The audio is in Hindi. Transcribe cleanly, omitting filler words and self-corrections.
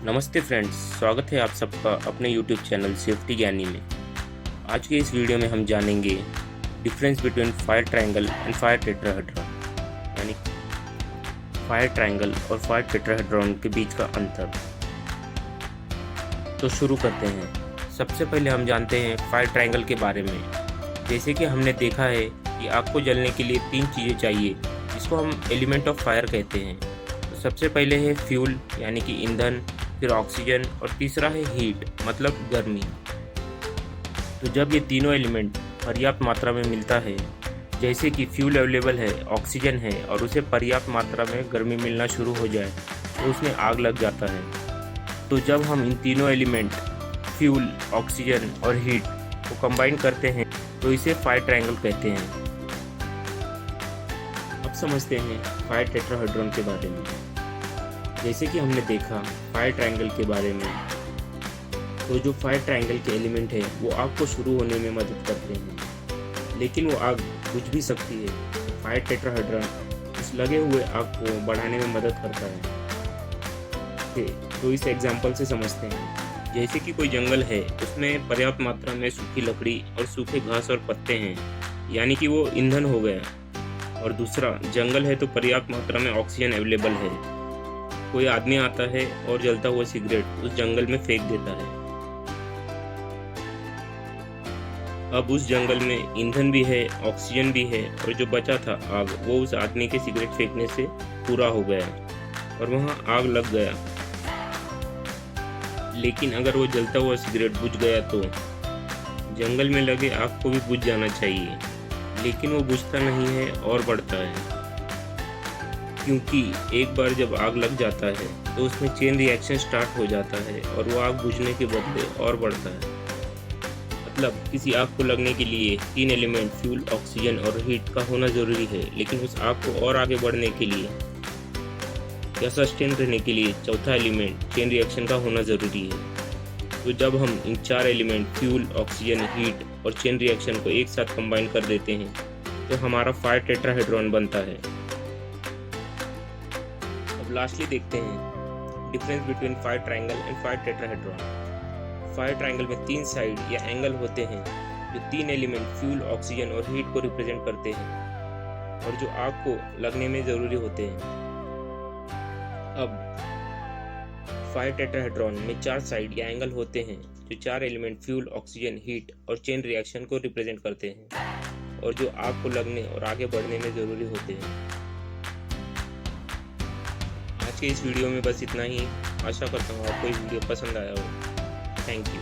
नमस्ते फ्रेंड्स, स्वागत है आप सबका अपने YouTube चैनल सेफ्टी ज्ञानी में। आज के इस वीडियो में हम जानेंगे difference between fire triangle and fire tetrahedron, यानी फायर ट्रायंगल और फायर टेट्राहेड्रॉन के बीच का अंतर। तो शुरू करते हैं। सबसे पहले हम जानते हैं फायर ट्रायंगल के बारे में। जैसे कि हमने देखा है कि आग को जलने के लिए 3 चीज़ें चाहिए, जिसको हम एलिमेंट ऑफ फायर कहते हैं। तो सबसे पहले है फ्यूल यानी कि ईंधन, फिर ऑक्सीजन और तीसरा है हीट मतलब गर्मी। तो जब ये तीनों एलिमेंट पर्याप्त मात्रा में मिलता है, जैसे कि फ्यूल अवेलेबल है, ऑक्सीजन है और उसे पर्याप्त मात्रा में गर्मी मिलना शुरू हो जाए तो उसमें आग लग जाता है। तो जब हम इन तीनों एलिमेंट फ्यूल, ऑक्सीजन और हीट को कंबाइन करते हैं तो इसे फायर ट्रायंगल कहते हैं। अब समझते हैं फायर टेट्राहेड्रॉन के बारे में। जैसे कि हमने देखा फायर ट्रायंगल के बारे में, तो जो फायर ट्रायंगल के एलिमेंट है वो आग को शुरू होने में मदद करते हैं, लेकिन वो आग बुझ भी सकती है। फायर टेट्राहेड्रॉन उस लगे हुए आग को बढ़ाने में मदद करता है। तो इस एग्जांपल से समझते हैं। जैसे कि कोई जंगल है, उसमें पर्याप्त मात्रा में सूखी लकड़ी और सूखे घास और पत्ते हैं, यानी कि वो ईंधन हो गया। और दूसरा जंगल है तो पर्याप्त मात्रा में ऑक्सीजन अवेलेबल है। कोई आदमी आता है और जलता हुआ सिगरेट उस जंगल में फेंक देता है। अब उस जंगल में ईंधन भी है, ऑक्सीजन भी है और जो बचा था आग, वो उस आदमी के सिगरेट फेंकने से पूरा हो गया और वहां आग लग गया। लेकिन अगर वो जलता हुआ सिगरेट बुझ गया तो जंगल में लगे आग को भी बुझ जाना चाहिए, लेकिन वो बुझता नहीं है और बढ़ता है। क्योंकि एक बार जब आग लग जाता है तो उसमें चेन रिएक्शन स्टार्ट हो जाता है और वो आग बुझने के बदले और बढ़ता है। मतलब किसी आग को लगने के लिए 3 एलिमेंट फ्यूल, ऑक्सीजन और हीट का होना जरूरी है, लेकिन उस आग को और आगे बढ़ने के लिए या सस्टेन रहने के लिए चौथा एलिमेंट चेन रिएक्शन का होना जरूरी है। तो जब हम इन 4 एलिमेंट फ्यूल, ऑक्सीजन, हीट और चेन रिएक्शन को एक साथ कंबाइन कर देते हैं तो हमारा फायर टेट्राहेड्रॉन बनता है। लास्टली देखते हैं difference between fire triangle and fire tetrahedron. Fire triangle में 3 साइड या एंगल होते हैं जो 3 एलिमेंट फ्यूल, ऑक्सीजन और हीट को रिप्रेजेंट करते हैं और जो आग को लगने में जरूरी होते हैं। अब फायर टेट्राहेड्रॉन में 4 साइड या एंगल होते हैं जो 4 एलिमेंट फ्यूल, ऑक्सीजन, हीट और चेन रिएक्शन को रिप्रेजेंट करते हैं और जो आग को लगने और आगे बढ़ने में जरूरी होते हैं। आज के इस वीडियो में बस इतना ही। आशा करता हूँ आपको ये वीडियो पसंद आया हो। Thank you.